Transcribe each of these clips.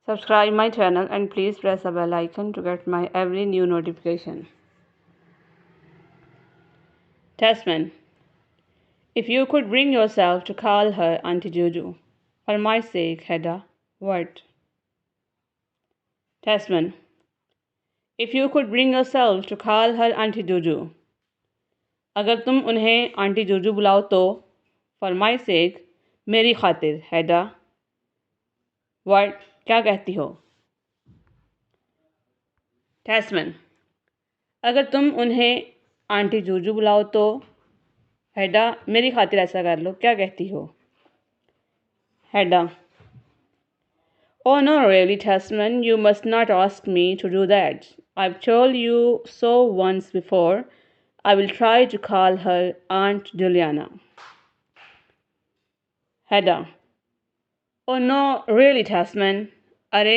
Subscribe my channel and please press the bell icon to get my every new notification. Testament. If you could bring yourself to call her Auntie Juju, for my sake, Hedda, what? Testament. If you could bring yourself to call her Auntie Juju, अगर तुम उन्हें aunty Juju बुलाओ तो for my सेक मेरी खातिर हैडा what क्या कहती हो? टेस्टमैन. अगर तुम उन्हें आंटी जूजू बुलाओ तो हैडा मेरी खातिर ऐसा कर लो, क्या कहती हो? हैडा. Oh no, really, Testman, you must not ask me to do that. I've told you so once before. I will try to call her Aunt Juliana. Hedda. Oh no, really, Testman. अरे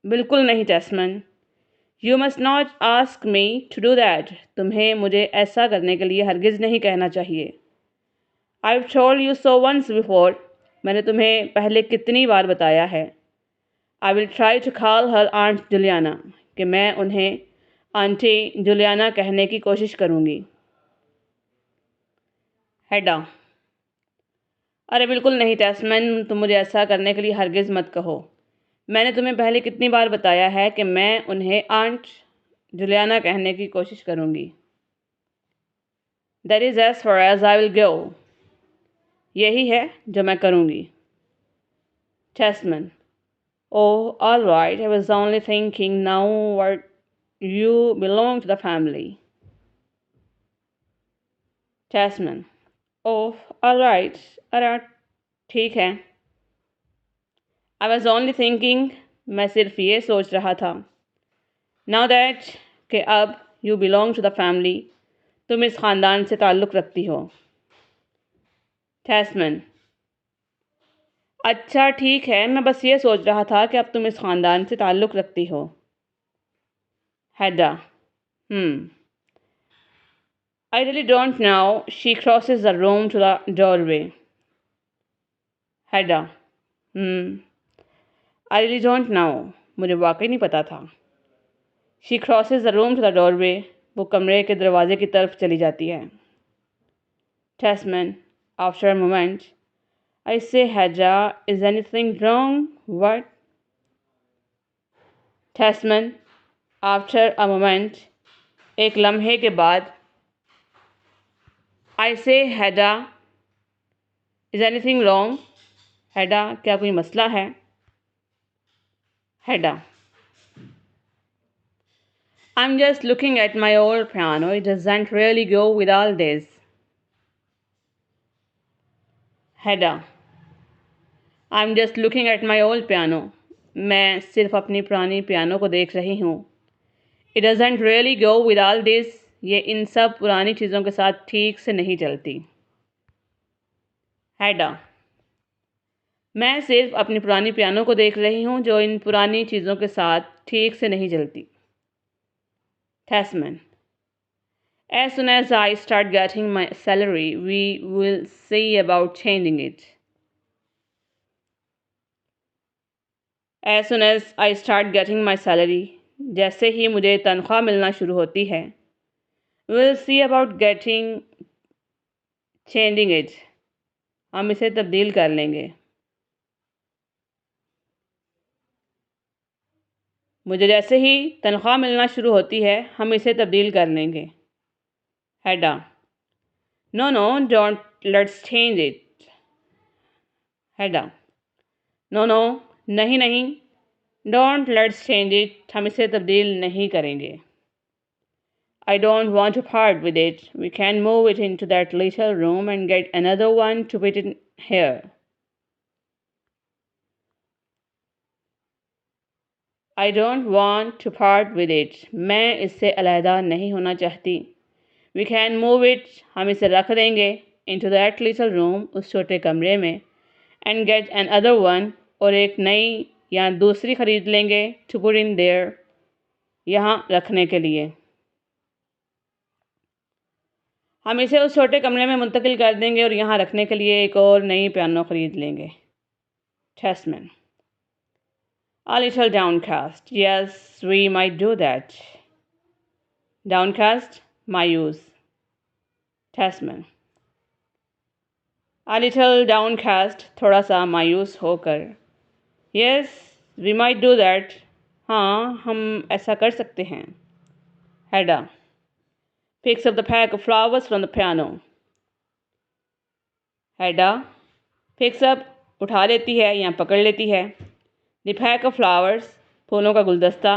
बिल्कुल नहीं टेस्टमैन. You must not ask me to do that. तुम्हें मुझे ऐसा करने के लिए हरगिज़ नहीं कहना चाहिए. I've told you so once before. मैंने तुम्हें पहले कितनी बार बताया है. I will try to call her Aunt Juliana. कि मैं उन्हें आंटी जुलियाना कहने की कोशिश करूँगी. हैडा. अरे बिल्कुल नहीं टेस्टमैन, तुम मुझे ऐसा करने के लिए हरगिज़ मत कहो. मैंने तुम्हें पहले कितनी बार बताया है कि मैं उन्हें आंट जुलियाना कहने की कोशिश करूँगी. That is as far as I will go. यही है जो मैं करूँगी. टेस्टमैन. Oh, all right. I was only thinking now what you belong to the family. Tasman. Oh, all right. अरे ठीक है. I was only thinking. मैं सिर्फ ये सोच रहा था. Now that कि अब you belong to the family. तुम इस ख़ानदान से ताल्लुक़ रखती हो. Tasman. अच्छा ठीक है, मैं बस ये सोच रहा था कि अब तुम इस ख़ानदान से ताल्लुक़ रखती हो. Hedda. I really don't know. She crosses the room to the doorway. Hedda. I really don't know. मुझे वाकई नहीं पता था. She crosses the room to the doorway. वो कमरे के दरवाजे की तरफ चली जाती है. Testman. After a moment. I say, Hedda, is anything wrong? What? Testman. After a moment. एक लम्हे के बाद. I say, Hedda, is anything wrong? Hedda, क्या कोई मसला है? Hedda. I'm just looking at my old piano. It doesn't really go with all this. Hedda. I'm just looking at my old piano. मैं सिर्फ अपनी पुरानी पियानो को देख रही हूँ. It doesn't really go with all this. ये इन सब पुरानी चीज़ों के साथ ठीक से नहीं चलती. Hedda. मैं सिर्फ अपनी पुरानी पियानो को देख रही हूँ जो इन पुरानी चीज़ों के साथ ठीक से नहीं चलती. Tasman. As soon as I start getting my salary, we will see about changing it. As soon as I start getting my salary, जैसे ही मुझे तनख्वाह मिलना शुरू होती है, we'll see about changing it. हम इसे तब्दील कर लेंगे. मुझे जैसे ही तनख्वाह मिलना शुरू होती है, हम इसे तब्दील कर लेंगे. Hedda. No, don't. Let's change it. Hedda. No, नहीं. Don't. Let's change it. हम इसे तब्दील नहीं करेंगे. I don't want to part with it. We can move it into that little room and get another one to put in here. I don't want to part with it. मैं इससे अलहदा नहीं होना चाहती. We can move it. हम इसे रख देंगे. Into that little room. उस छोटे कमरे में. And get another one. और एक नई या दूसरी ख़रीद लेंगे. To put in there. यहाँ रखने के लिए. हम इसे उस छोटे कमरे में मुंतकिल कर देंगे और यहाँ रखने के लिए एक और नई पियानो ख़रीद लेंगे. Testman. A little downcast. Yes, we might do that. Downcast, मायूस. Tasman. A little downcast, थोड़ा सा मायूस होकर. Yes, we might do that. हाँ, हम ऐसा कर सकते हैं. Hedda picks up the pack of flowers from the piano. Hedda picks up उठा लेती है या पकड़ लेती है. The pack of flowers फूलों का गुलदस्ता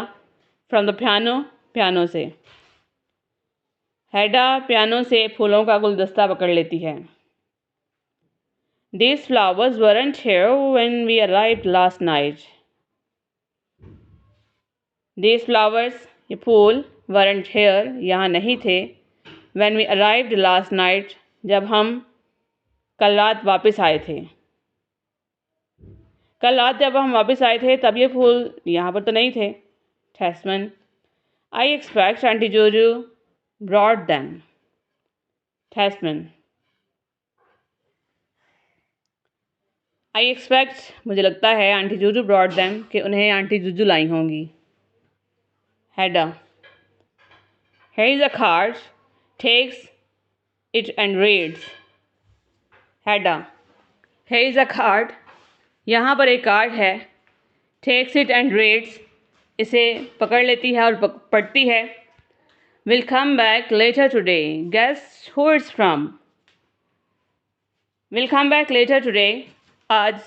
from the piano से. Hedda पियानो से फूलों का गुलदस्ता पकड़ लेती है. These flowers weren't here when we arrived last night. These flowers ये फूल weren't here यहाँ नहीं थे when we arrived last night जब हम कल रात वापस आए थे. कल रात जब हम वापस आए थे तब ये फूल यहाँ पर तो नहीं थे. Tasman. I expect Auntie Jojo brought them. Tasman. I expect मुझे लगता है आंटी जूजू brought them कि उन्हें आंटी जूजू लाई होंगी. Hedda. Here is a card. Takes it and reads. Hedda. Here is a card. यहाँ पर एक कार्ड है. Takes it and reads. इसे पकड़ लेती है और पढ़ती है. Will come back later today. Guess who it's from? Will come back later today. आज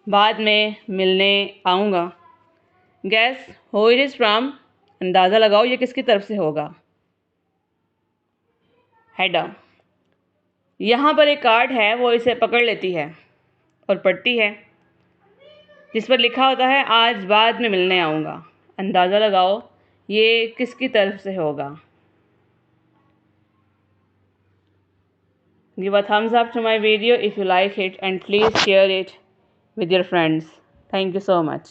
बाद में मिलने आऊँगा. Guess who it is from. अंदाज़ा लगाओ ये किसकी तरफ से होगा. Hedda. यहाँ पर एक कार्ड है, वो इसे पकड़ लेती है और पढ़ती है जिस पर लिखा होता है आज बाद में मिलने आऊँगा. अंदाज़ा लगाओ ये किसकी तरफ से होगा. Give a thumbs up to my video if you like it and please share it with your friends. Thank you so much.